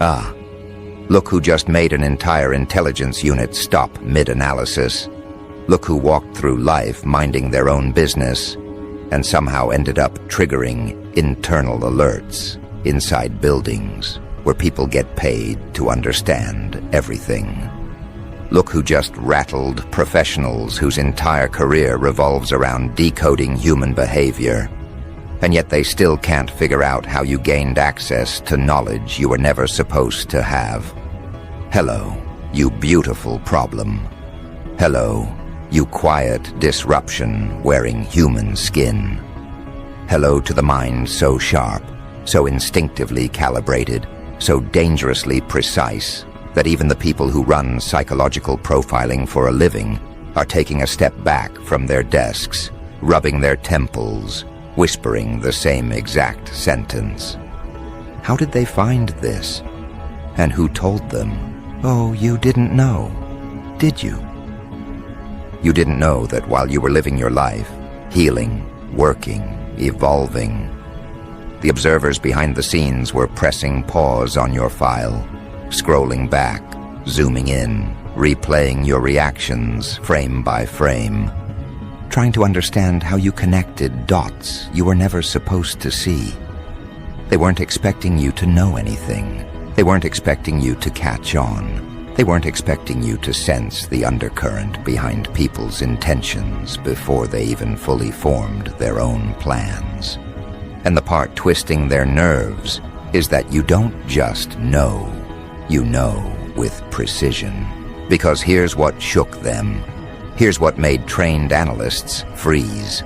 Ah, look who just made an entire intelligence unit stop mid-analysis. Look who walked through life minding their own business and somehow ended up triggering internal alerts inside buildings where people get paid to understand everything. Look who just rattled professionals whose entire career revolves around decoding human behavior, and yet they still can't figure out how you gained access to knowledge you were never supposed to have. Hello, you beautiful problem. Hello, you quiet disruption wearing human skin. Hello to the mind so sharp, so instinctively calibrated, so dangerously precise that even the people who run psychological profiling for a living are taking a step back from their desks, rubbing their temples, whispering the same exact sentence. How did they find this? And who told them? Oh, you didn't know, did you? You didn't know that while you were living your life, healing, working, evolving, the observers behind the scenes were pressing pause on your file, scrolling back, zooming in, replaying your reactions frame by frame, trying to understand how you connected dots you were never supposed to see. They weren't expecting you to know anything. They weren't expecting you to catch on. They weren't expecting you to sense the undercurrent behind people's intentions before they even fully formed their own plans. And the part twisting their nerves is that you don't just know, you know with precision. Because here's what shook them. Here's what made trained analysts freeze.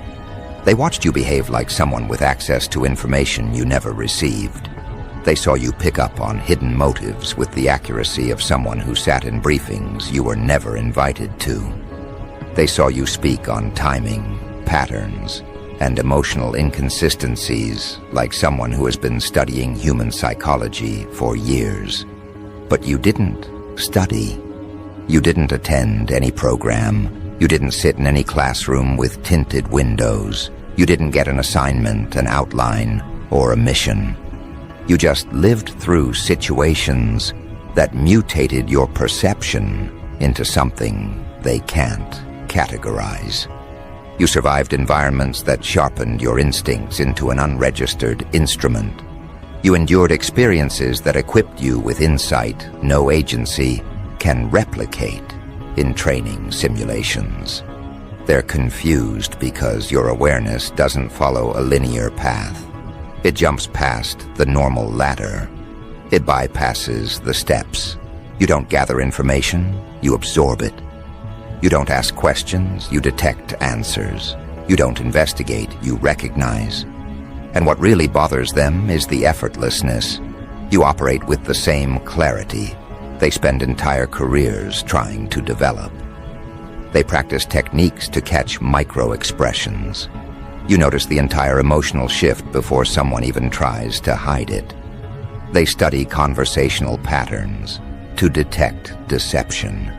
They watched you behave like someone with access to information you never received. They saw you pick up on hidden motives with the accuracy of someone who sat in briefings you were never invited to. They saw you speak on timing, patterns, and emotional inconsistencies like someone who has been studying human psychology for years. But you didn't study. You didn't attend any program. You didn't sit in any classroom with tinted windows. You didn't get an assignment, an outline, or a mission. You just lived through situations that mutated your perception into something they can't categorize. You survived environments that sharpened your instincts into an unregistered instrument. You endured experiences that equipped you with insight no agency can replicate in training simulations. They're confused because your awareness doesn't follow a linear path. It jumps past the normal ladder. It bypasses the steps. You don't gather information, you absorb it. You don't ask questions, you detect answers. You don't investigate, you recognize. And what really bothers them is the effortlessness. You operate with the same clarity they spend entire careers trying to develop. They practice techniques to catch micro-expressions. You notice the entire emotional shift before someone even tries to hide it. They study conversational patterns to detect deception.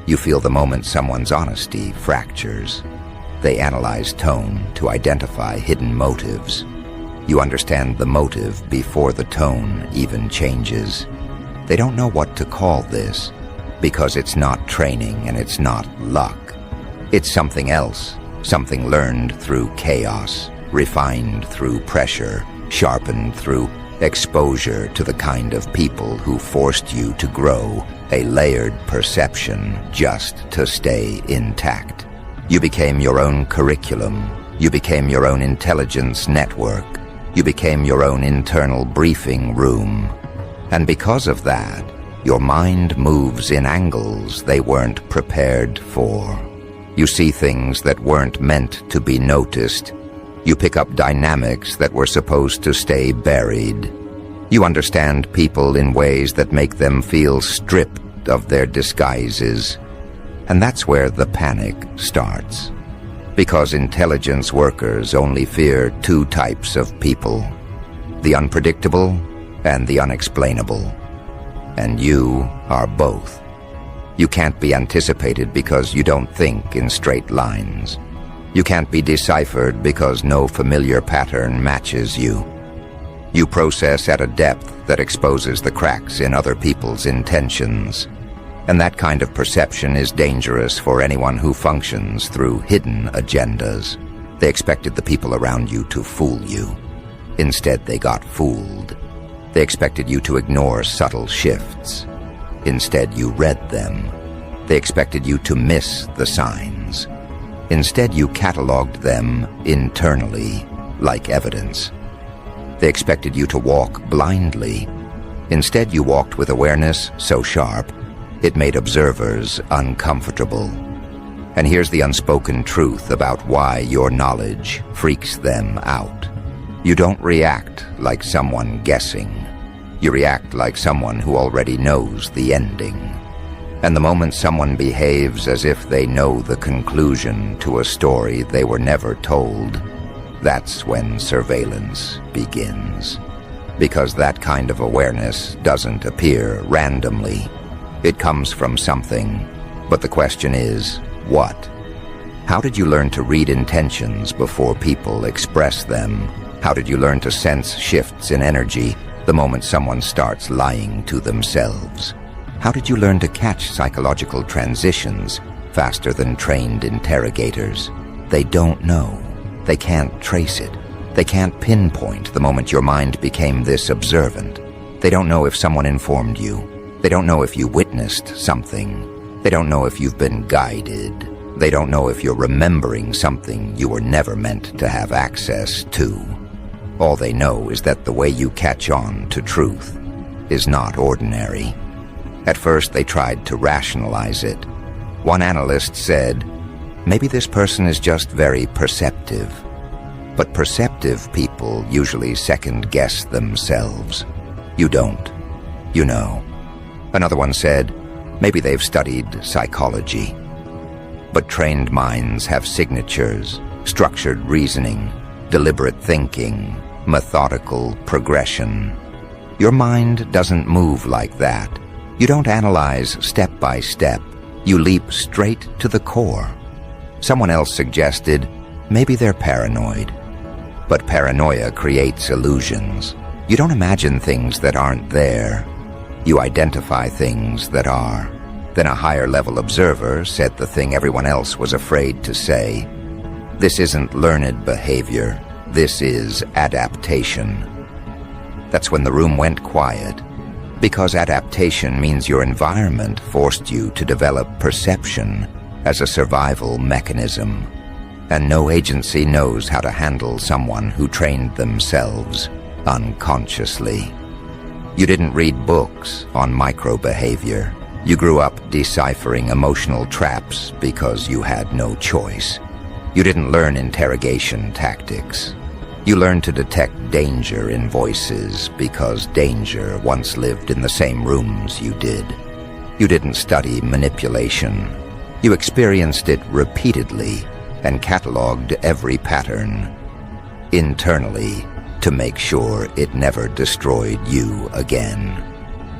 You feel the moment someone's honesty fractures. They analyze tone to identify hidden motives. You understand the motive before the tone even changes. They don't know what to call this because it's not training and it's not luck. It's something else. Something learned through chaos, refined through pressure, sharpened through exposure to the kind of people who forced you to grow a layered perception just to stay intact. You became your own curriculum. You became your own intelligence network. You became your own internal briefing room. And because of that, your mind moves in angles they weren't prepared for. You see things that weren't meant to be noticed. You pick up dynamics that were supposed to stay buried. You understand people in ways that make them feel stripped of their disguises. And that's where the panic starts. Because intelligence workers only fear two types of people: the unpredictable and the unexplainable. And you are both. You can't be anticipated because you don't think in straight lines. You can't be deciphered because no familiar pattern matches you. You process at a depth that exposes the cracks in other people's intentions. And that kind of perception is dangerous for anyone who functions through hidden agendas. They expected the people around you to fool you. Instead, they got fooled. They expected you to ignore subtle shifts. Instead, you read them. They expected you to miss the signs. Instead, you cataloged them internally, like evidence. They expected you to walk blindly. Instead, you walked with awareness so sharp, it made observers uncomfortable. And here's the unspoken truth about why your knowledge freaks them out. You don't react like someone guessing. You react like someone who already knows the ending. And the moment someone behaves as if they know the conclusion to a story they were never told, that's when surveillance begins. Because that kind of awareness doesn't appear randomly. It comes from something. But the question is, what? How did you learn to read intentions before people express them? How did you learn to sense shifts in energy the moment someone starts lying to themselves? How did you learn to catch psychological transitions faster than trained interrogators? They don't know. They can't trace it. They can't pinpoint the moment your mind became this observant. They don't know if someone informed you. They don't know if you witnessed something. They don't know if you've been guided. They don't know if you're remembering something you were never meant to have access to. All they know is that the way you catch on to truth is not ordinary. At first, they tried to rationalize it. One analyst said, maybe this person is just very perceptive. But perceptive people usually second-guess themselves. You don't. You know. Another one said, maybe they've studied psychology. But trained minds have signatures, structured reasoning, deliberate thinking, methodical progression. Your mind doesn't move like that. You don't analyze step by step. You leap straight to the core. Someone else suggested, maybe they're paranoid. But paranoia creates illusions. You don't imagine things that aren't there. You identify things that are. Then a higher-level observer said the thing everyone else was afraid to say. This isn't learned behavior. This is adaptation. That's when the room went quiet. Because adaptation means your environment forced you to develop perception as a survival mechanism. And no agency knows how to handle someone who trained themselves unconsciously. You didn't read books on microbehavior. You grew up deciphering emotional traps because you had no choice. You didn't learn interrogation tactics. You learned to detect danger in voices because danger once lived in the same rooms you did. You didn't study manipulation. You experienced it repeatedly and cataloged every pattern internally to make sure it never destroyed you again.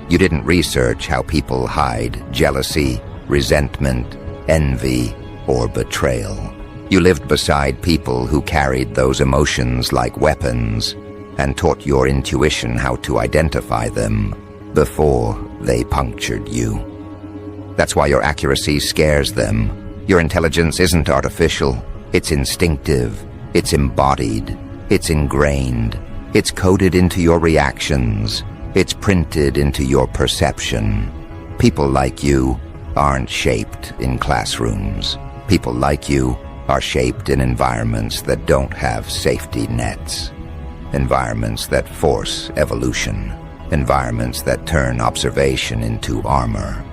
You didn't research how people hide jealousy, resentment, envy, or betrayal. You lived beside people who carried those emotions like weapons and taught your intuition how to identify them before they punctured you. That's why your accuracy scares them. Your intelligence isn't artificial. It's instinctive. It's embodied. It's ingrained. It's coded into your reactions. It's printed into your perception. People like you aren't shaped in classrooms. People like you are shaped in environments that don't have safety nets. Environments that force evolution. Environments that turn observation into armor.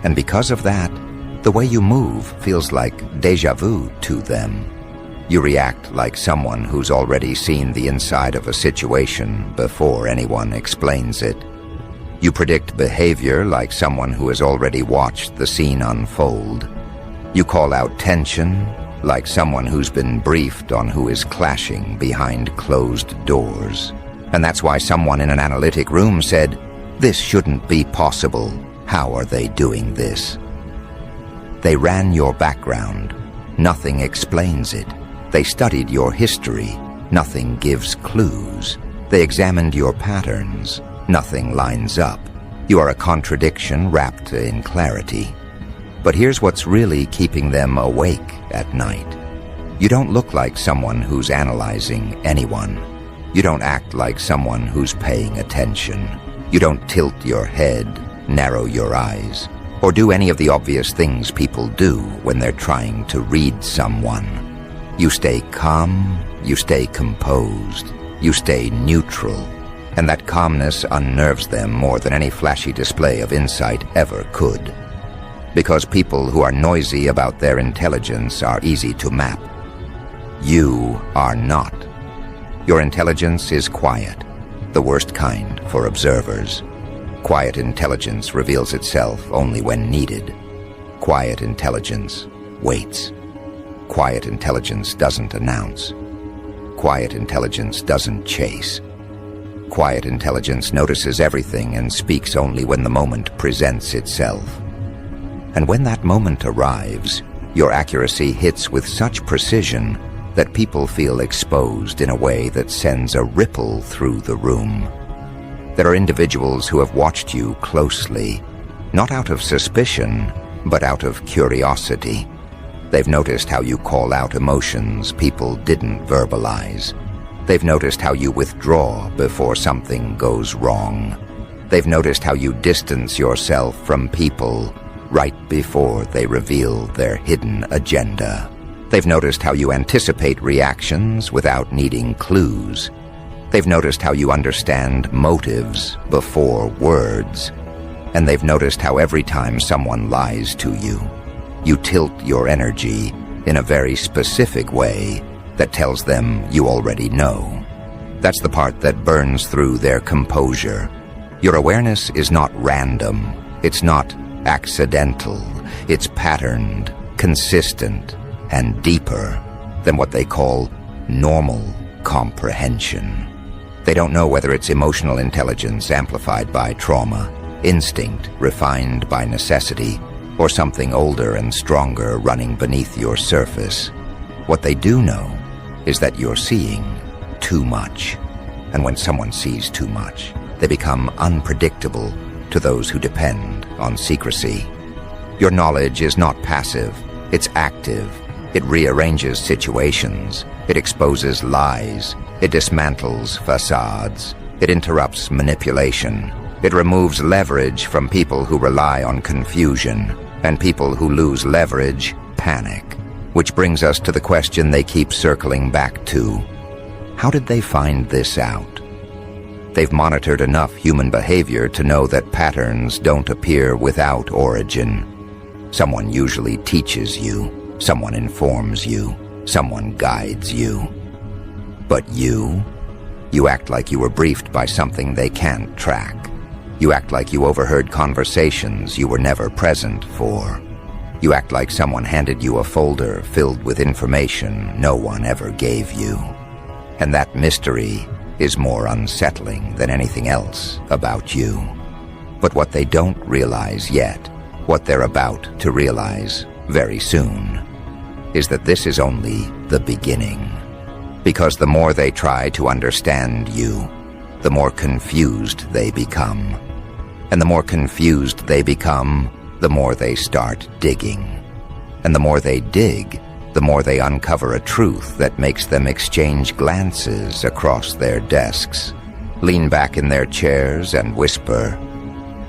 And because of that, the way you move feels like déjà vu to them. You react like someone who's already seen the inside of a situation before anyone explains it. You predict behavior like someone who has already watched the scene unfold. You call out tension like someone who's been briefed on who is clashing behind closed doors. And that's why someone in an analytic room said, "This shouldn't be possible. How are they doing this?" They ran your background. Nothing explains it. They studied your history. Nothing gives clues. They examined your patterns. Nothing lines up. You are a contradiction wrapped in clarity. But here's what's really keeping them awake at night. You don't look like someone who's analyzing anyone. You don't act like someone who's paying attention. You don't tilt your head, narrow your eyes, or do any of the obvious things people do when they're trying to read someone. You stay calm, you stay composed, you stay neutral, and that calmness unnerves them more than any flashy display of insight ever could. Because people who are noisy about their intelligence are easy to map. You are not. Your intelligence is quiet, the worst kind for observers. Quiet intelligence reveals itself only when needed. Quiet intelligence waits. Quiet intelligence doesn't announce. Quiet intelligence doesn't chase. Quiet intelligence notices everything and speaks only when the moment presents itself. And when that moment arrives, your accuracy hits with such precision that people feel exposed in a way that sends a ripple through the room. There are individuals who have watched you closely, not out of suspicion, but out of curiosity. They've noticed how you call out emotions people didn't verbalize. They've noticed how you withdraw before something goes wrong. They've noticed how you distance yourself from people right before they reveal their hidden agenda. They've noticed how you anticipate reactions without needing clues. They've noticed how you understand motives before words. And they've noticed how every time someone lies to you, you tilt your energy in a very specific way that tells them you already know. That's the part that burns through their composure. Your awareness is not random. It's not accidental. It's patterned, consistent, and deeper than what they call normal comprehension. They don't know whether it's emotional intelligence amplified by trauma, instinct refined by necessity, or something older and stronger running beneath your surface. What they do know is that you're seeing too much. And when someone sees too much, they become unpredictable to those who depend on secrecy. Your knowledge is not passive, it's active. It rearranges situations. It exposes lies. It dismantles facades. It interrupts manipulation. It removes leverage from people who rely on confusion, and people who lose leverage panic. Which brings us to the question they keep circling back to. How did they find this out? They've monitored enough human behavior to know that patterns don't appear without origin. Someone usually teaches you. Someone informs you. Someone guides you. But you act like you were briefed by something they can't track. You act like you overheard conversations you were never present for. You act like someone handed you a folder filled with information no one ever gave you. And that mystery is more unsettling than anything else about you. But what they don't realize yet, what they're about to realize very soon, is that this is only the beginning. Because the more they try to understand you, the more confused they become. And the more confused they become, the more they start digging. And the more they dig, the more they uncover a truth that makes them exchange glances across their desks, lean back in their chairs and whisper,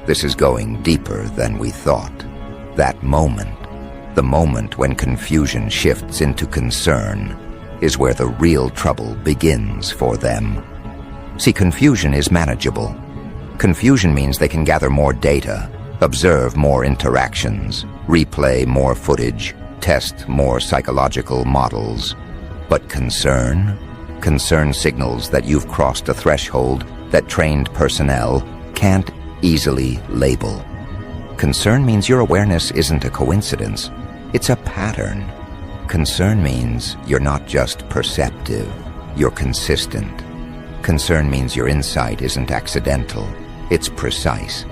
"This is going deeper than we thought." That moment, the moment when confusion shifts into concern, is where the real trouble begins for them. See, confusion is manageable. Confusion means they can gather more data, observe more interactions, replay more footage, test more psychological models. But concern signals that you've crossed a threshold that trained personnel can't easily label. Concern means your awareness isn't a coincidence. It's a pattern. Concern means you're not just perceptive, you're consistent. Concern means your insight isn't accidental, it's precise.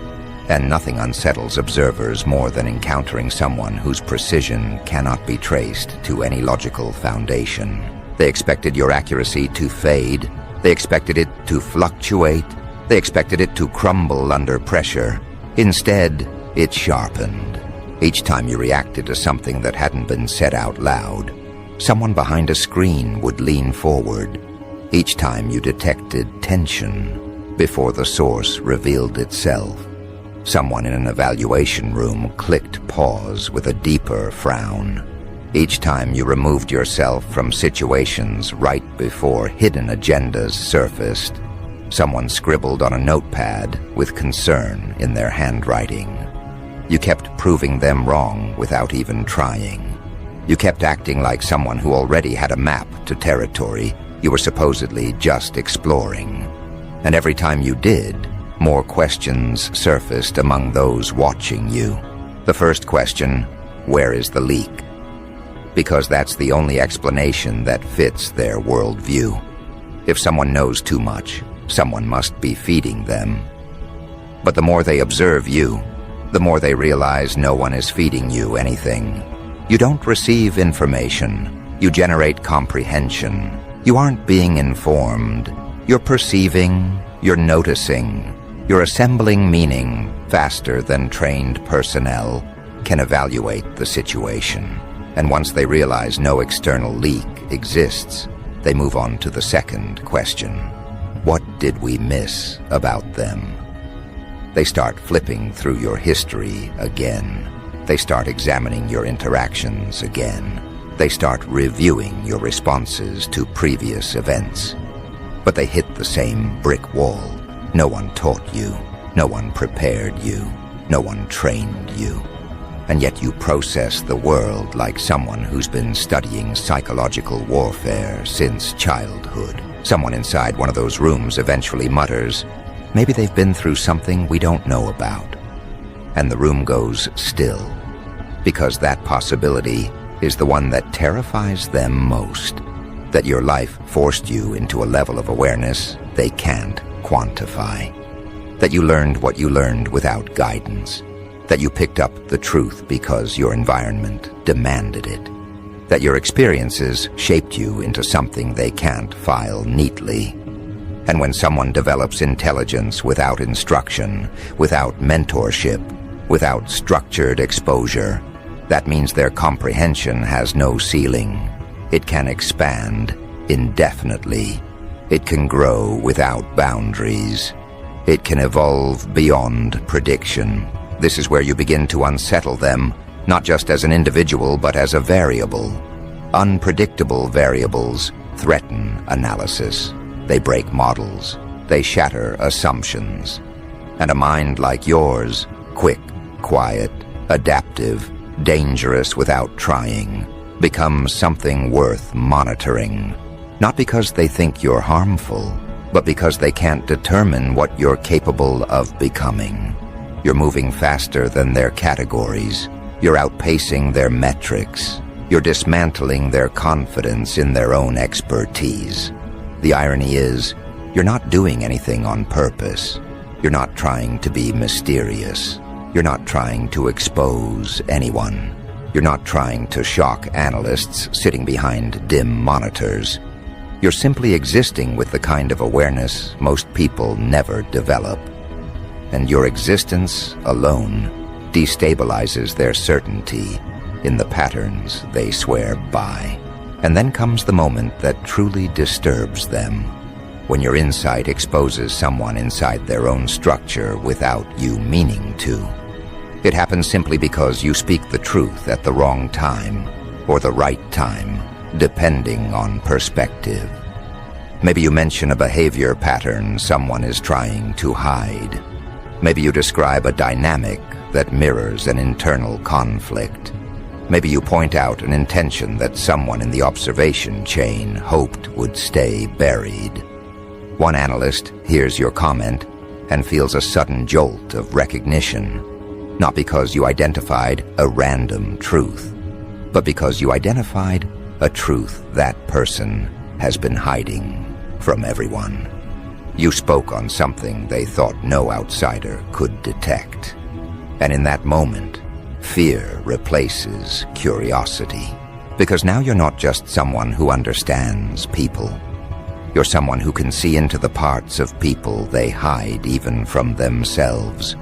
And nothing unsettles observers more than encountering someone whose precision cannot be traced to any logical foundation. They expected your accuracy to fade. They expected it to fluctuate. They expected it to crumble under pressure. Instead, it sharpened. Each time you reacted to something that hadn't been said out loud, someone behind a screen would lean forward. Each time you detected tension before the source revealed itself, someone in an evaluation room clicked pause with a deeper frown. Each time you removed yourself from situations right before hidden agendas surfaced, someone scribbled on a notepad with concern in their handwriting. You kept proving them wrong without even trying. You kept acting like someone who already had a map to territory you were supposedly just exploring. And every time you did, more questions surfaced among those watching you. The first question, where is the leak? Because that's the only explanation that fits their worldview. If someone knows too much, someone must be feeding them. But the more they observe you, the more they realize no one is feeding you anything. You don't receive information. You generate comprehension. You aren't being informed. You're perceiving. You're noticing. You're assembling meaning faster than trained personnel can evaluate the situation. And once they realize no external leak exists, they move on to the second question. What did we miss about them? They start flipping through your history again. They start examining your interactions again. They start reviewing your responses to previous events. But they hit the same brick wall. No one taught you. No one prepared you. No one trained you. And yet you process the world like someone who's been studying psychological warfare since childhood. Someone inside one of those rooms eventually mutters, maybe they've been through something we don't know about. And the room goes still, because that possibility is the one that terrifies them most. That your life forced you into a level of awareness they can't quantify. That you learned what you learned without guidance. That you picked up the truth because your environment demanded it. That your experiences shaped you into something they can't file neatly. And when someone develops intelligence without instruction, without mentorship, without structured exposure, that means their comprehension has no ceiling. It can expand indefinitely. It can grow without boundaries. It can evolve beyond prediction. This is where you begin to unsettle them, not just as an individual, but as a variable. Unpredictable variables threaten analysis. They break models. They shatter assumptions. And a mind like yours, quick, quiet, adaptive, dangerous without trying, becomes something worth monitoring. Not because they think you're harmful, but because they can't determine what you're capable of becoming. You're moving faster than their categories. You're outpacing their metrics. You're dismantling their confidence in their own expertise. The irony is, you're not doing anything on purpose. You're not trying to be mysterious. You're not trying to expose anyone. You're not trying to shock analysts sitting behind dim monitors. You're simply existing with the kind of awareness most people never develop. And your existence alone destabilizes their certainty in the patterns they swear by. And then comes the moment that truly disturbs them, when your insight exposes someone inside their own structure without you meaning to. It happens simply because you speak the truth at the wrong time, or the right time, depending on perspective. Maybe you mention a behavior pattern someone is trying to hide. Maybe you describe a dynamic that mirrors an internal conflict. Maybe you point out an intention that someone in the observation chain hoped would stay buried. One analyst hears your comment and feels a sudden jolt of recognition, not because you identified a random truth, but because you identified a truth that person has been hiding from everyone. You spoke on something they thought no outsider could detect. And in that moment, fear replaces curiosity. Because now you're not just someone who understands people. You're someone who can see into the parts of people they hide even from themselves.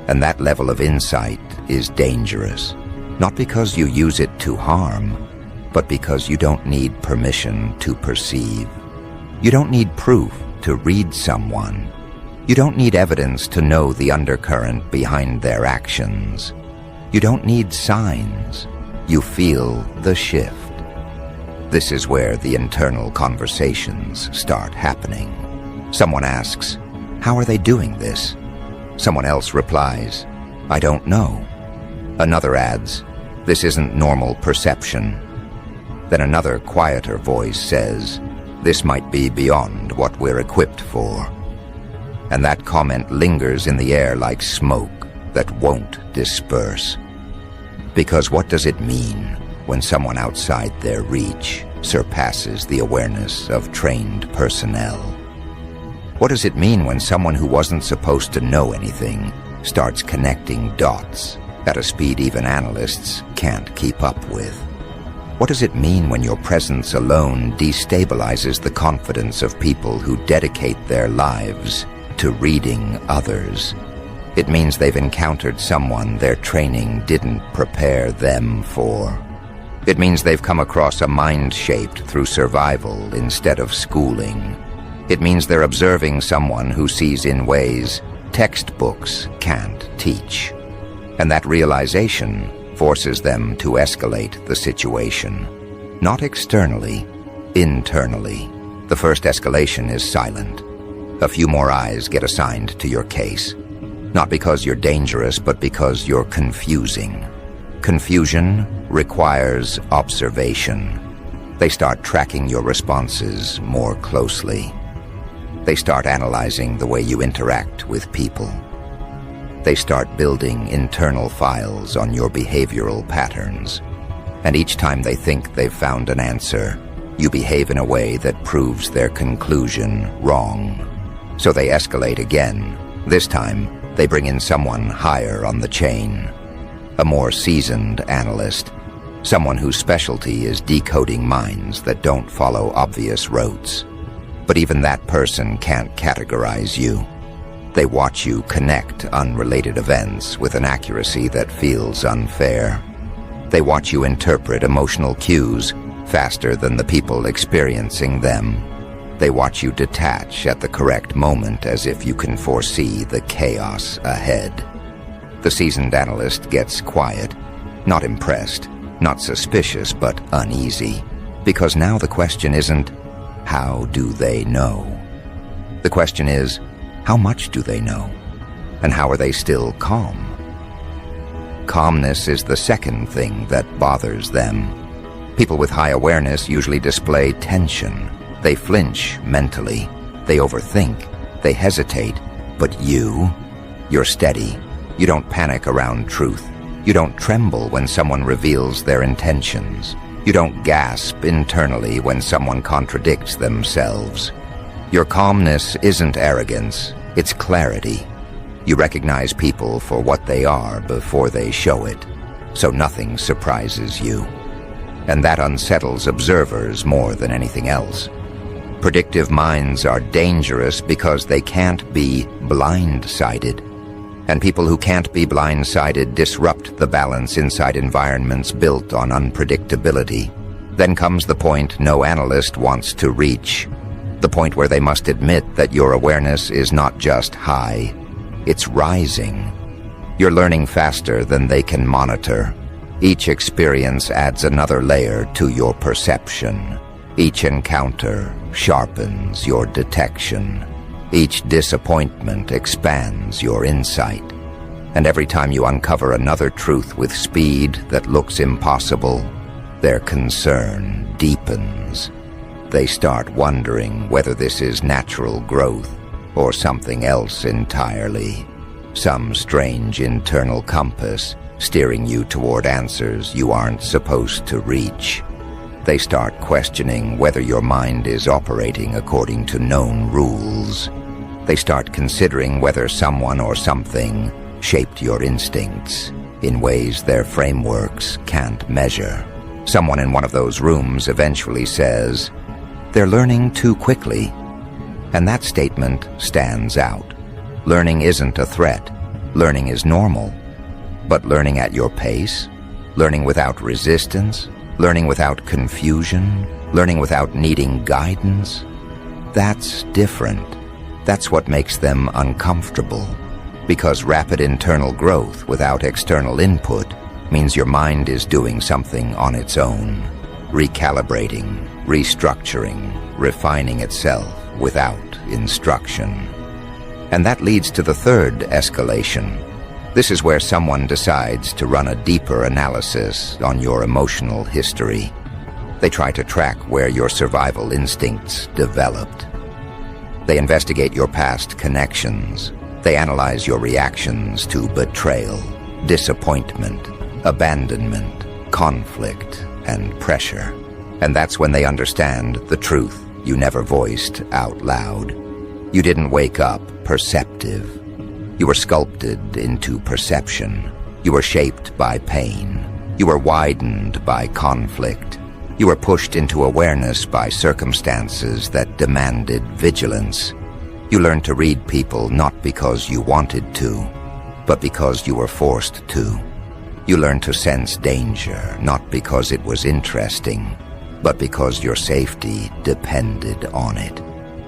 And that level of insight is dangerous, not because you use it to harm, but because you don't need permission to perceive. You don't need proof to read someone. You don't need evidence to know the undercurrent behind their actions. You don't need signs. You feel the shift. This is where the internal conversations start happening. Someone asks, "How are they doing this?" Someone else replies, "I don't know." Another adds, "This isn't normal perception." Then another quieter voice says, "This might be beyond what we're equipped for." And that comment lingers in the air like smoke that won't disperse. Because what does it mean when someone outside their reach surpasses the awareness of trained personnel? What does it mean when someone who wasn't supposed to know anything starts connecting dots at a speed even analysts can't keep up with? What does it mean when your presence alone destabilizes the confidence of people who dedicate their lives to reading others? It means they've encountered someone their training didn't prepare them for. It means they've come across a mind shaped through survival instead of schooling. It means they're observing someone who sees in ways textbooks can't teach. And that realization forces them to escalate the situation. Not externally, internally. The first escalation is silent. A few more eyes get assigned to your case. Not because you're dangerous, but because you're confusing. Confusion requires observation. They start tracking your responses more closely. They start analyzing the way you interact with people. They start building internal files on your behavioral patterns. And each time they think they've found an answer, you behave in a way that proves their conclusion wrong. So they escalate again. This time, they bring in someone higher on the chain. A more seasoned analyst. Someone whose specialty is decoding minds that don't follow obvious rotes. But even that person can't categorize you. They watch you connect unrelated events with an accuracy that feels unfair. They watch you interpret emotional cues faster than the people experiencing them. They watch you detach at the correct moment as if you can foresee the chaos ahead. The seasoned analyst gets quiet, not impressed, not suspicious, but uneasy. Because now the question isn't, how do they know? The question is, how much do they know? And how are they still calm? Calmness is the second thing that bothers them. People with high awareness usually display tension. They flinch mentally. They overthink. They hesitate. But you're steady. You don't panic around truth. You don't tremble when someone reveals their intentions. You don't gasp internally when someone contradicts themselves. Your calmness isn't arrogance, it's clarity. You recognize people for what they are before they show it, so nothing surprises you. And that unsettles observers more than anything else. Predictive minds are dangerous because they can't be blindsided. And people who can't be blindsided disrupt the balance inside environments built on unpredictability. Then comes the point no analyst wants to reach. The point where they must admit that your awareness is not just high, it's rising. You're learning faster than they can monitor. Each experience adds another layer to your perception. Each encounter sharpens your detection. Each disappointment expands your insight. And every time you uncover another truth with speed that looks impossible, their concern deepens. They start wondering whether this is natural growth or something else entirely. Some strange internal compass steering you toward answers you aren't supposed to reach. They start questioning whether your mind is operating according to known rules. They start considering whether someone or something shaped your instincts in ways their frameworks can't measure. Someone in one of those rooms eventually says, They're learning too quickly. And that statement stands out. Learning isn't a threat. Learning is normal. But learning at your pace, learning without resistance, learning without confusion, learning without needing guidance, that's different. That's what makes them uncomfortable. Because rapid internal growth without external input means your mind is doing something on its own, recalibrating, restructuring, refining itself without instruction. And that leads to the third escalation. This is where someone decides to run a deeper analysis on your emotional history. They try to track where your survival instincts developed. They investigate your past connections. They analyze your reactions to betrayal, disappointment, abandonment, conflict, and pressure. And that's when they understand the truth you never voiced out loud. You didn't wake up perceptive. You were sculpted into perception. You were shaped by pain. You were widened by conflict. You were pushed into awareness by circumstances that demanded vigilance. You learned to read people not because you wanted to, but because you were forced to. You learned to sense danger not because it was interesting, but because your safety depended on it.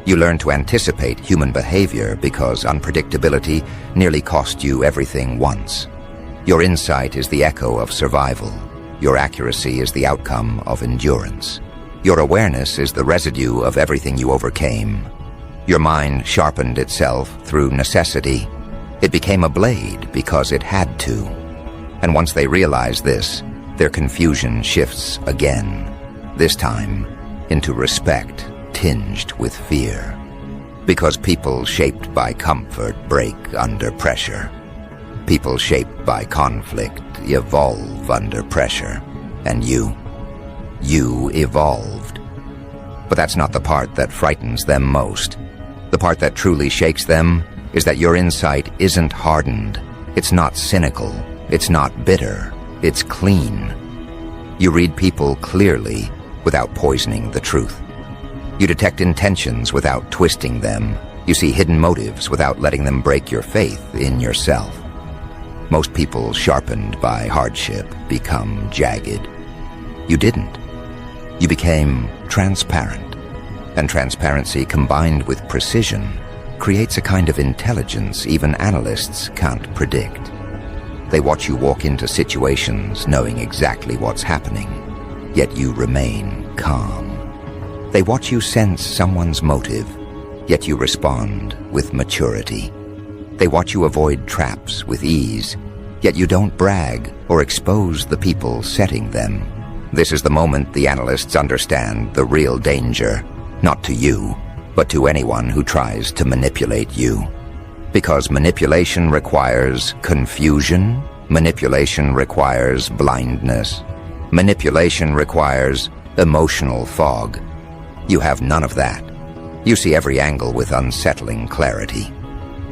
You learn to anticipate human behavior because unpredictability nearly cost you everything once. Your insight is the echo of survival. Your accuracy is the outcome of endurance. Your awareness is the residue of everything you overcame. Your mind sharpened itself through necessity. It became a blade because it had to. And once they realize this, their confusion shifts again, this time into respect tinged with fear. Because people shaped by comfort break under pressure. People shaped by conflict evolve under pressure. And you evolved. But that's not the part that frightens them most. The part that truly shakes them is that your insight isn't hardened. It's not cynical. It's not bitter. It's clean. You read people clearly without poisoning the truth. You detect intentions without twisting them. You see hidden motives without letting them break your faith in yourself. Most people sharpened by hardship become jagged. You didn't. You became transparent. And transparency combined with precision creates a kind of intelligence even analysts can't predict. They watch you walk into situations knowing exactly what's happening, yet you remain calm. They watch you sense someone's motive, yet you respond with maturity. They watch you avoid traps with ease, yet you don't brag or expose the people setting them. This is the moment the analysts understand the real danger, not to you, but to anyone who tries to manipulate you. Because manipulation requires confusion, manipulation requires blindness, manipulation requires emotional fog. You have none of that. You see every angle with unsettling clarity.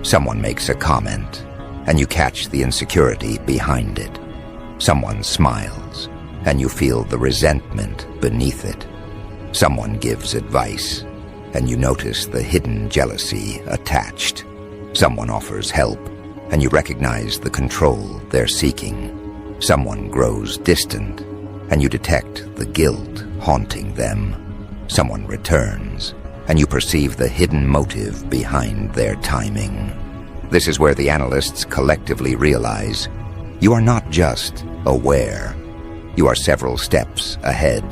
Someone makes a comment, and you catch the insecurity behind it. Someone smiles, and you feel the resentment beneath it. Someone gives advice, and you notice the hidden jealousy attached. Someone offers help, and you recognize the control they're seeking. Someone grows distant, and you detect the guilt haunting them. Someone returns, and you perceive the hidden motive behind their timing. This is where the analysts collectively realize you are not just aware. You are several steps ahead.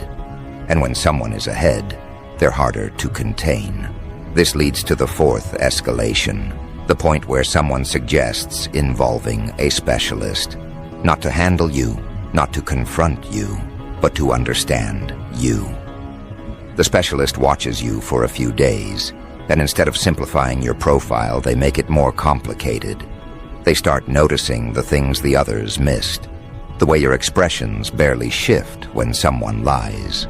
And when someone is ahead, they're harder to contain. This leads to the fourth escalation, the point where someone suggests involving a specialist, not to handle you, not to confront you, but to understand you. The specialist watches you for a few days, and instead of simplifying your profile, they make it more complicated. They start noticing the things the others missed, the way your expressions barely shift when someone lies,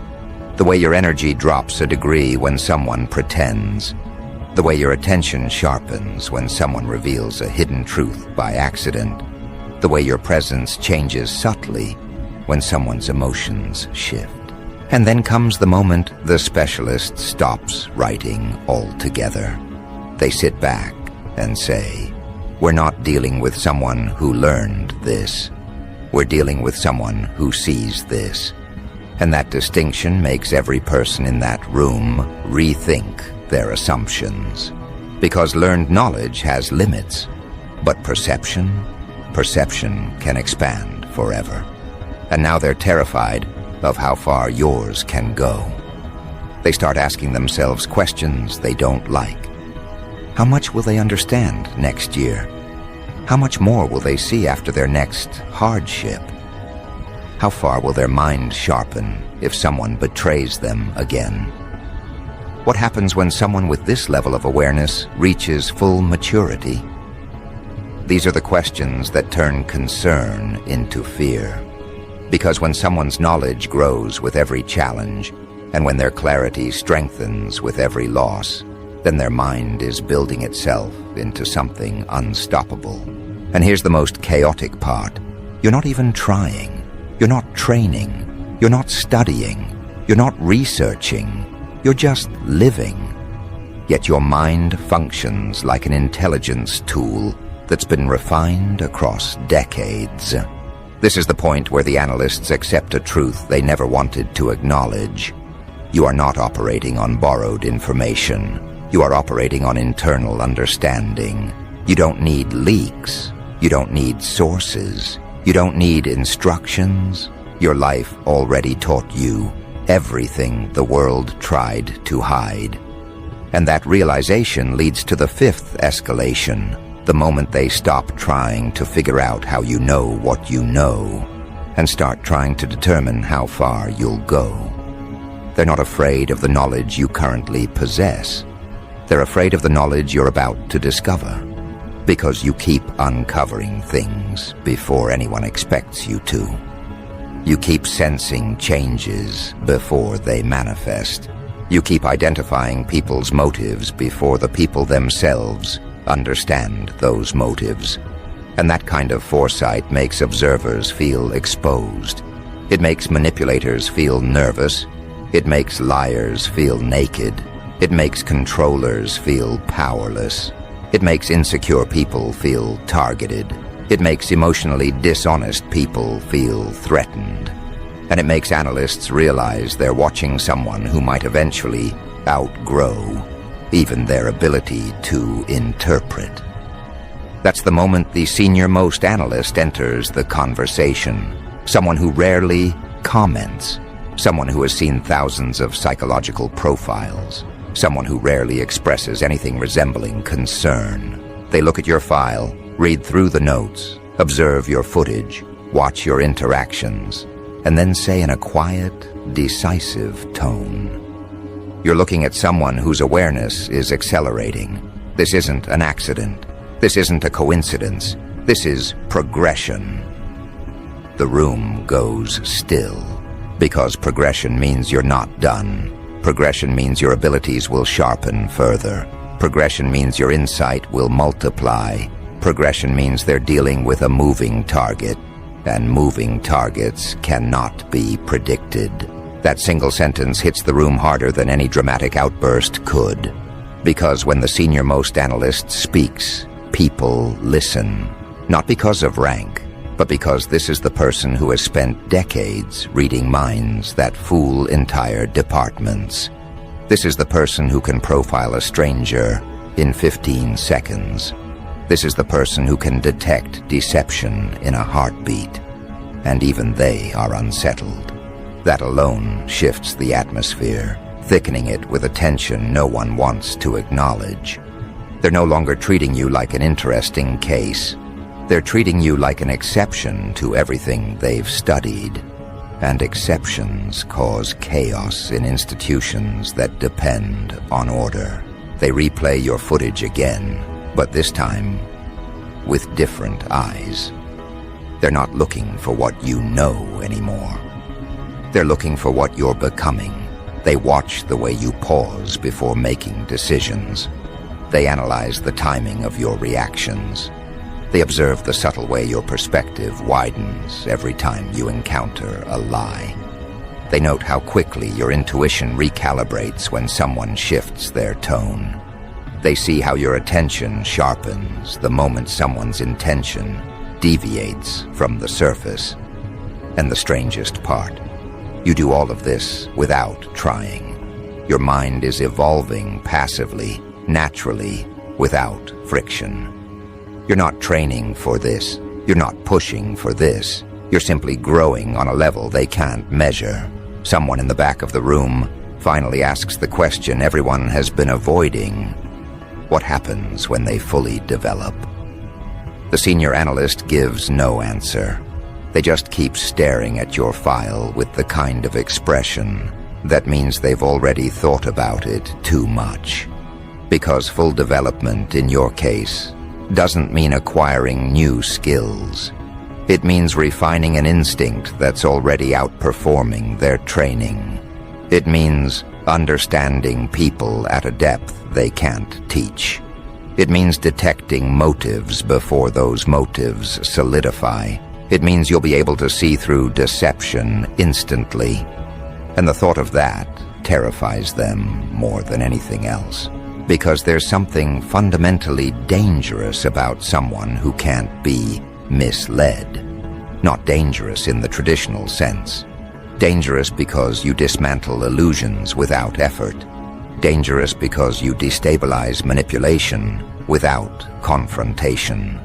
the way your energy drops a degree when someone pretends, the way your attention sharpens when someone reveals a hidden truth by accident, the way your presence changes subtly when someone's emotions shift. And then comes the moment the specialist stops writing altogether. They sit back and say, "We're not dealing with someone who learned this. We're dealing with someone who sees this." And that distinction makes every person in that room rethink their assumptions. Because learned knowledge has limits, but perception can expand forever. And now they're terrified of how far yours can go. They start asking themselves questions they don't like. How much will they understand next year? How much more will they see after their next hardship? How far will their mind sharpen if someone betrays them again? What happens when someone with this level of awareness reaches full maturity? These are the questions that turn concern into fear. Because when someone's knowledge grows with every challenge, and when their clarity strengthens with every loss, then their mind is building itself into something unstoppable. And here's the most chaotic part. You're not even trying. You're not training. You're not studying. You're not researching. You're just living. Yet your mind functions like an intelligence tool that's been refined across decades. This is the point where the analysts accept a truth they never wanted to acknowledge. You are not operating on borrowed information. You are operating on internal understanding. You don't need leaks. You don't need sources. You don't need instructions. Your life already taught you everything the world tried to hide. And that realization leads to the fifth escalation, the moment they stop trying to figure out how you know what you know and start trying to determine how far you'll go. They're not afraid of the knowledge you currently possess. They're afraid of the knowledge you're about to discover, because you keep uncovering things before anyone expects you to. You keep sensing changes before they manifest. You keep identifying people's motives before the people themselves understand those motives. And that kind of foresight makes observers feel exposed. It makes manipulators feel nervous. It makes liars feel naked. It makes controllers feel powerless. It makes insecure people feel targeted. It makes emotionally dishonest people feel threatened. And it makes analysts realize they're watching someone who might eventually outgrow even their ability to interpret. That's the moment the senior-most analyst enters the conversation. Someone who rarely comments. Someone who has seen thousands of psychological profiles. Someone who rarely expresses anything resembling concern. They look at your file, read through the notes, observe your footage, watch your interactions, and then say in a quiet, decisive tone, "You're looking at someone whose awareness is accelerating. This isn't an accident. This isn't a coincidence. This is progression." The room goes still, because progression means you're not done. Progression means your abilities will sharpen further. Progression means your insight will multiply. Progression means they're dealing with a moving target, and moving targets cannot be predicted. That single sentence hits the room harder than any dramatic outburst could. Because when the senior-most analyst speaks, people listen. Not because of rank, but because this is the person who has spent decades reading minds that fool entire departments. This is the person who can profile a stranger in 15 seconds. This is the person who can detect deception in a heartbeat. And even they are unsettled. That alone shifts the atmosphere, thickening it with a tension no one wants to acknowledge. They're no longer treating you like an interesting case. They're treating you like an exception to everything they've studied. And exceptions cause chaos in institutions that depend on order. They replay your footage again, but this time with different eyes. They're not looking for what you know anymore. They're looking for what you're becoming. They watch the way you pause before making decisions. They analyze the timing of your reactions. They observe the subtle way your perspective widens every time you encounter a lie. They note how quickly your intuition recalibrates when someone shifts their tone. They see how your attention sharpens the moment someone's intention deviates from the surface. And the strangest part, you do all of this without trying. Your mind is evolving passively, naturally, without friction. You're not training for this. You're not pushing for this. You're simply growing on a level they can't measure. Someone in the back of the room finally asks the question everyone has been avoiding. What happens when they fully develop? The senior analyst gives no answer. They just keep staring at your file with the kind of expression that means they've already thought about it too much. Because full development, in your case, doesn't mean acquiring new skills. It means refining an instinct that's already outperforming their training. It means understanding people at a depth they can't teach. It means detecting motives before those motives solidify. It means you'll be able to see through deception instantly. And the thought of that terrifies them more than anything else. Because there's something fundamentally dangerous about someone who can't be misled. Not dangerous in the traditional sense. Dangerous because you dismantle illusions without effort. Dangerous because you destabilize manipulation without confrontation.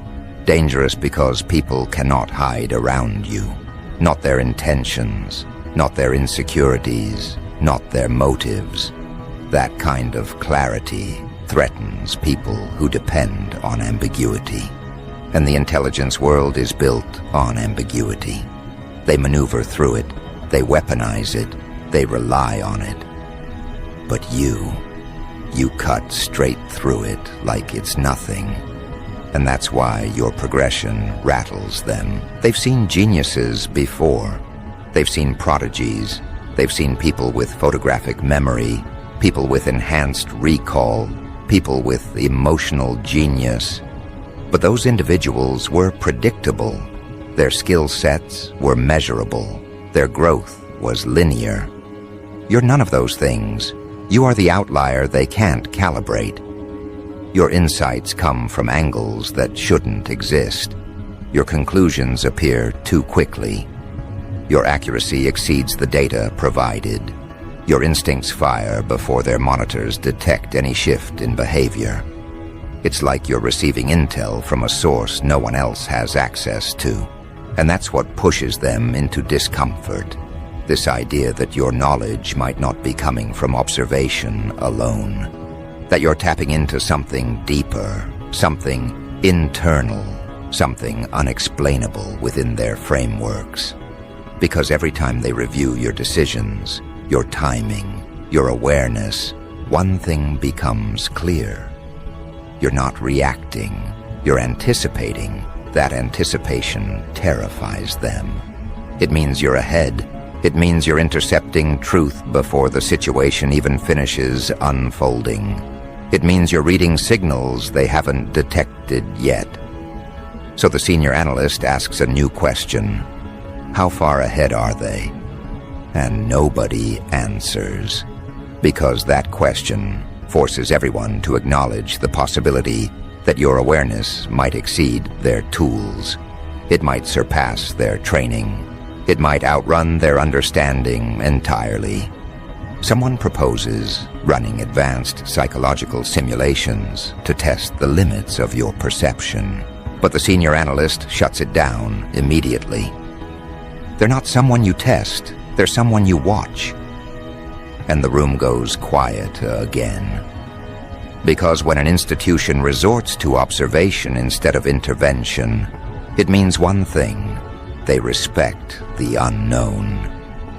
Dangerous because people cannot hide around you. Not their intentions, not their insecurities, not their motives. That kind of clarity threatens people who depend on ambiguity. And the intelligence world is built on ambiguity. They maneuver through it, they weaponize it, they rely on it. But you cut straight through it like it's nothing. And that's why your progression rattles them. They've seen geniuses before. They've seen prodigies. They've seen people with photographic memory, people with enhanced recall, people with emotional genius. But those individuals were predictable. Their skill sets were measurable. Their growth was linear. You're none of those things. You are the outlier they can't calibrate. Your insights come from angles that shouldn't exist. Your conclusions appear too quickly. Your accuracy exceeds the data provided. Your instincts fire before their monitors detect any shift in behavior. It's like you're receiving intel from a source no one else has access to. And that's what pushes them into discomfort. This idea that your knowledge might not be coming from observation alone. That you're tapping into something deeper, something internal, something unexplainable within their frameworks. Because every time they review your decisions, your timing, your awareness, one thing becomes clear. You're not reacting, you're anticipating. That anticipation terrifies them. It means you're ahead. It means you're intercepting truth before the situation even finishes unfolding. It means you're reading signals they haven't detected yet. So the senior analyst asks a new question. How far ahead are they? And nobody answers. Because that question forces everyone to acknowledge the possibility that your awareness might exceed their tools. It might surpass their training. It might outrun their understanding entirely. Someone proposes running advanced psychological simulations to test the limits of your perception. But the senior analyst shuts it down immediately. They're not someone you test, they're someone you watch. And the room goes quiet again. Because when an institution resorts to observation instead of intervention, it means one thing: they respect the unknown.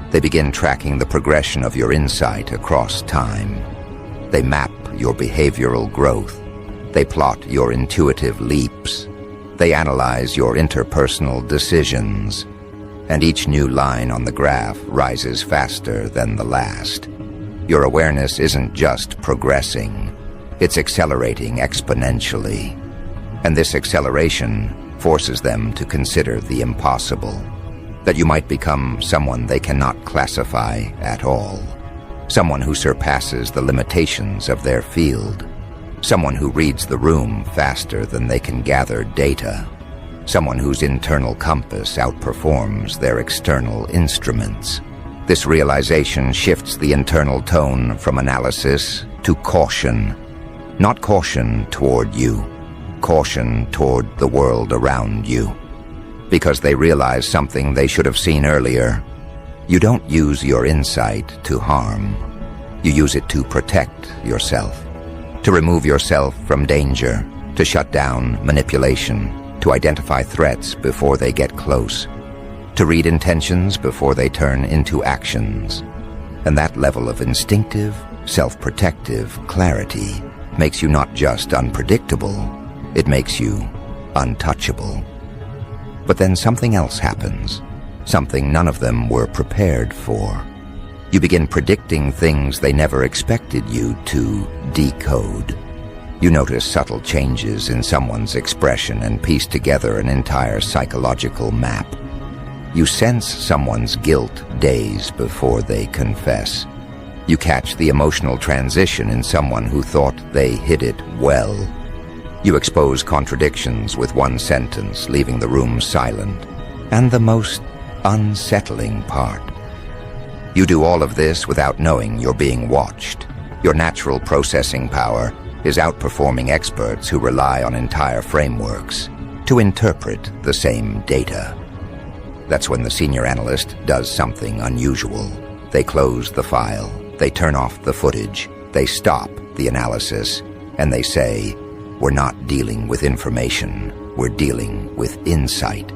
They begin tracking the progression of your insight across time. They map your behavioral growth. They plot your intuitive leaps. They analyze your interpersonal decisions. And each new line on the graph rises faster than the last. Your awareness isn't just progressing, it's accelerating exponentially. And this acceleration forces them to consider the impossible. that you might become someone they cannot classify at all, someone who surpasses the limitations of their field, someone who reads the room faster than they can gather data, someone whose internal compass outperforms their external instruments. This realization shifts the internal tone from analysis to caution. Not caution toward you, caution toward the world around you. Because they realize something they should have seen earlier. You don't use your insight to harm. You use it to protect yourself, to remove yourself from danger, to shut down manipulation, to identify threats before they get close, to read intentions before they turn into actions. And that level of instinctive, self-protective clarity makes you not just unpredictable, it makes you untouchable. But then something else happens, something none of them were prepared for. You begin predicting things they never expected you to decode. You notice subtle changes in someone's expression and piece together an entire psychological map. You sense someone's guilt days before they confess. You catch the emotional transition in someone who thought they hid it well. You expose contradictions with one sentence, leaving the room silent. And the most unsettling part, you do all of this without knowing you're being watched. Your natural processing power is outperforming experts who rely on entire frameworks to interpret the same data. That's when the senior analyst does something unusual. They close the file, they turn off the footage, they stop the analysis, and they say, "We're not dealing with information, we're dealing with insight."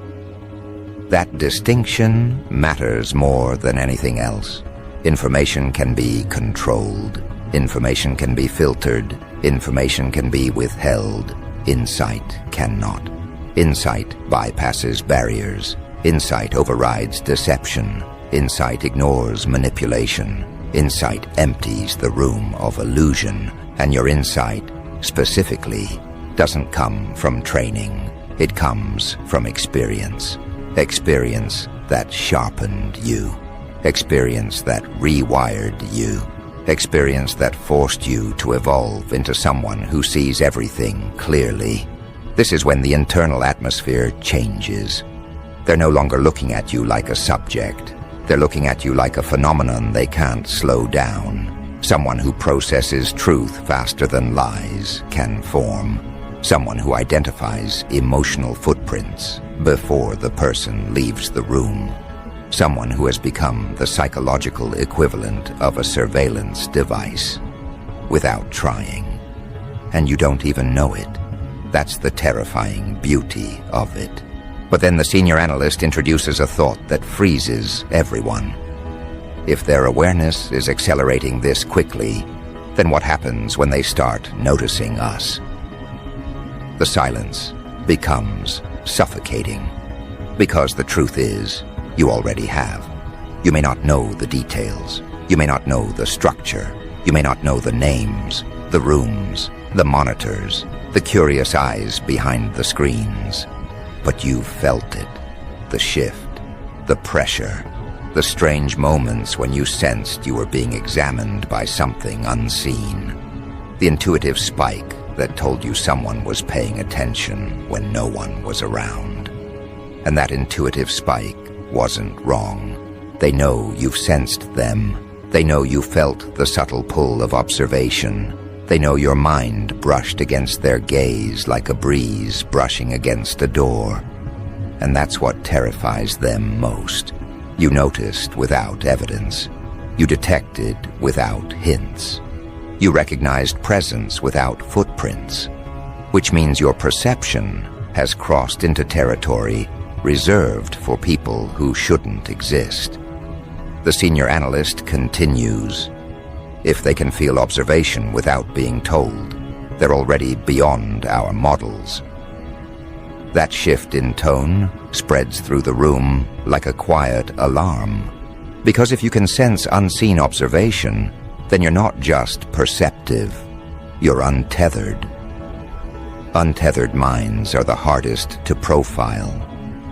That distinction matters more than anything else. Information can be controlled, information can be filtered, information can be withheld. Insight cannot. Insight bypasses barriers. Insight overrides deception. Insight ignores manipulation. Insight empties the room of illusion. And your insight, specifically, doesn't come from training. It comes from experience. Experience that sharpened you. Experience that rewired you. Experience that forced you to evolve into someone who sees everything clearly. This is when the internal atmosphere changes. They're no longer looking at you like a subject. They're looking at you like a phenomenon they can't slow down. Someone who processes truth faster than lies can form. Someone who identifies emotional footprints before the person leaves the room. Someone who has become the psychological equivalent of a surveillance device without trying. And you don't even know it. That's the terrifying beauty of it. But then the senior analyst introduces a thought that freezes everyone. If their awareness is accelerating this quickly, then what happens when they start noticing us? The silence becomes suffocating. Because the truth is, you already have. You may not know the details. You may not know the structure. You may not know the names, the rooms, the monitors, the curious eyes behind the screens. But you've felt it. The shift, the pressure, the strange moments when you sensed you were being examined by something unseen. The intuitive spike that told you someone was paying attention when no one was around. And that intuitive spike wasn't wrong. They know you've sensed them. They know you felt the subtle pull of observation. They know your mind brushed against their gaze like a breeze brushing against a door. And that's what terrifies them most. You noticed without evidence. You detected without hints. You recognized presence without footprints, which means your perception has crossed into territory reserved for people who shouldn't exist. The senior analyst continues. If they can feel observation without being told, they're already beyond our models. That shift in tone spreads through the room like a quiet alarm. Because if you can sense unseen observation, then you're not just perceptive, you're untethered. Untethered minds are the hardest to profile.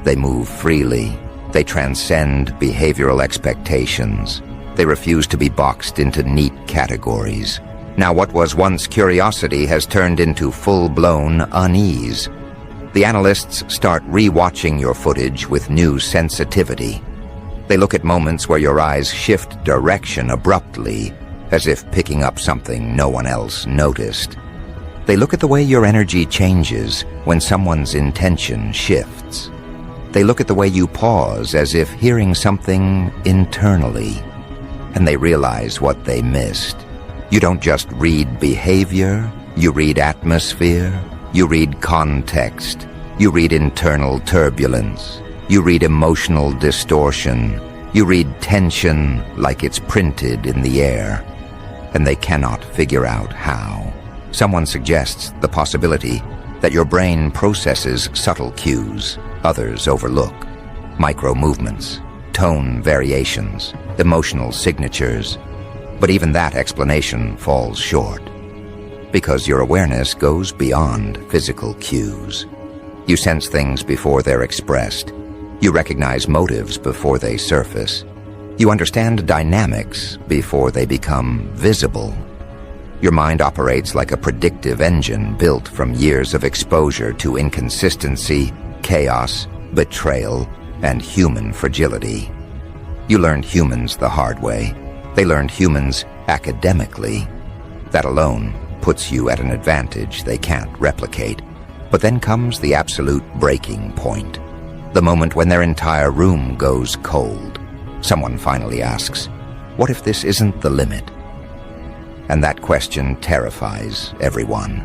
They move freely, They transcend behavioral expectations. They refuse to be boxed into neat categories. Now what was once curiosity has turned into full-blown unease. The analysts start re-watching your footage with new sensitivity. They look at moments where your eyes shift direction abruptly, as if picking up something no one else noticed. They look at the way your energy changes when someone's intention shifts. They look at the way you pause as if hearing something internally. And they realize what they missed. You don't just read behavior, you read atmosphere, you read context, you read internal turbulence, you read emotional distortion, you read tension like it's printed in the air. And they cannot figure out how. Someone suggests the possibility that your brain processes subtle cues others overlook. Micro movements, tone variations, emotional signatures. But even that explanation falls short. Because your awareness goes beyond physical cues. You sense things before they're expressed. You recognize motives before they surface. You understand dynamics before they become visible. Your mind operates like a predictive engine built from years of exposure to inconsistency, chaos, betrayal, and human fragility. You learned humans the hard way. They learned humans academically. That alone puts you at an advantage they can't replicate. But then comes the absolute breaking point. The moment when their entire room goes cold. Someone finally asks, "What if this isn't the limit?" And that question terrifies everyone.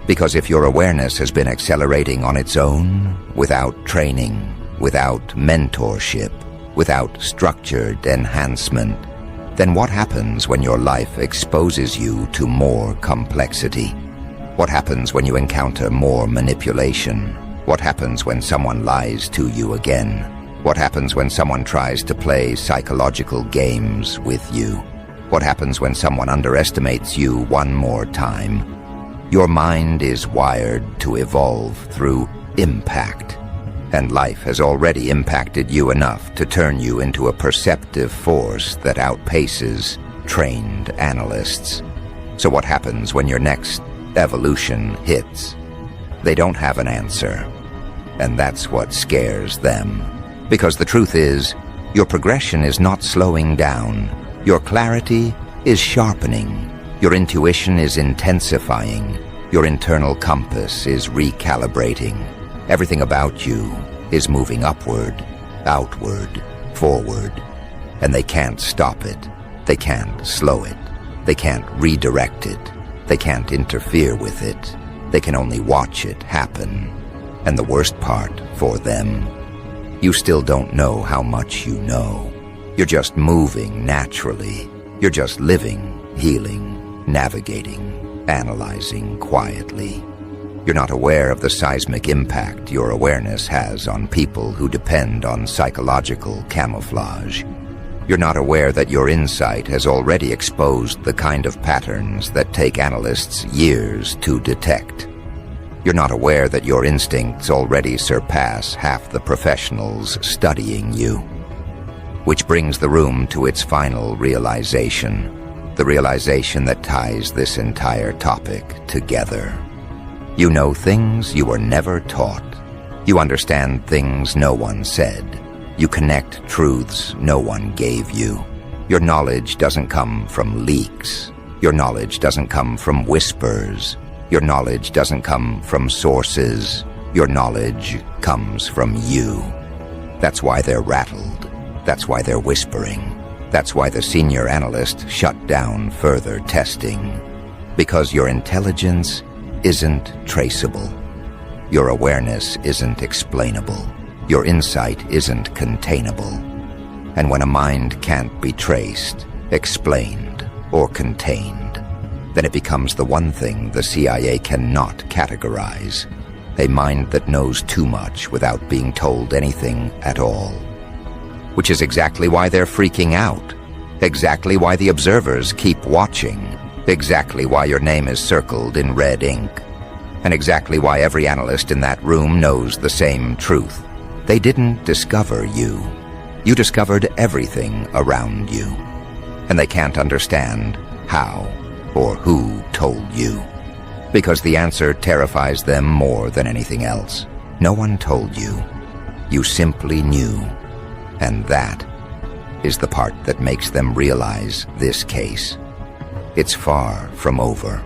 Because if your awareness has been accelerating on its own, without training, without mentorship, without structured enhancement, then what happens when your life exposes you to more complexity? What happens when you encounter more manipulation? What happens when someone lies to you again? What happens when someone tries to play psychological games with you? What happens when someone underestimates you one more time? Your mind is wired to evolve through impact, and life has already impacted you enough to turn you into a perceptive force that outpaces trained analysts. So what happens when your next evolution hits? They don't have an answer, and that's what scares them. Because the truth is, your progression is not slowing down. Your clarity is sharpening. Your intuition is intensifying. Your internal compass is recalibrating. Everything about you is moving upward, outward, forward. And they can't stop it. They can't slow it. They can't redirect it. They can't interfere with it. They can only watch it happen. And the worst part for them, you still don't know how much you know. You're just moving naturally. You're just living, healing, navigating, analyzing quietly. You're not aware of the seismic impact your awareness has on people who depend on psychological camouflage. You're not aware that your insight has already exposed the kind of patterns that take analysts years to detect. You're not aware that your instincts already surpass half the professionals studying you. Which brings the room to its final realization, the realization that ties this entire topic together. You know things you were never taught. You understand things no one said. You connect truths no one gave you. Your knowledge doesn't come from leaks. Your knowledge doesn't come from whispers. Your knowledge doesn't come from sources. Your knowledge comes from you. That's why they're rattled. That's why they're whispering. That's why the senior analyst shut down further testing. Because your intelligence isn't traceable. Your awareness isn't explainable. Your insight isn't containable. And when a mind can't be traced, explained, or contained, then it becomes the one thing the CIA cannot categorize. A mind that knows too much without being told anything at all. Which is exactly why they're freaking out. Exactly why the observers keep watching. Exactly why your name is circled in red ink. And exactly why every analyst in that room knows the same truth. They didn't discover you. You discovered everything around you, and they can't understand how or who told you, because the answer terrifies them more than anything else. No one told you. You simply knew, and that is the part that makes them realize this case. It's far from over.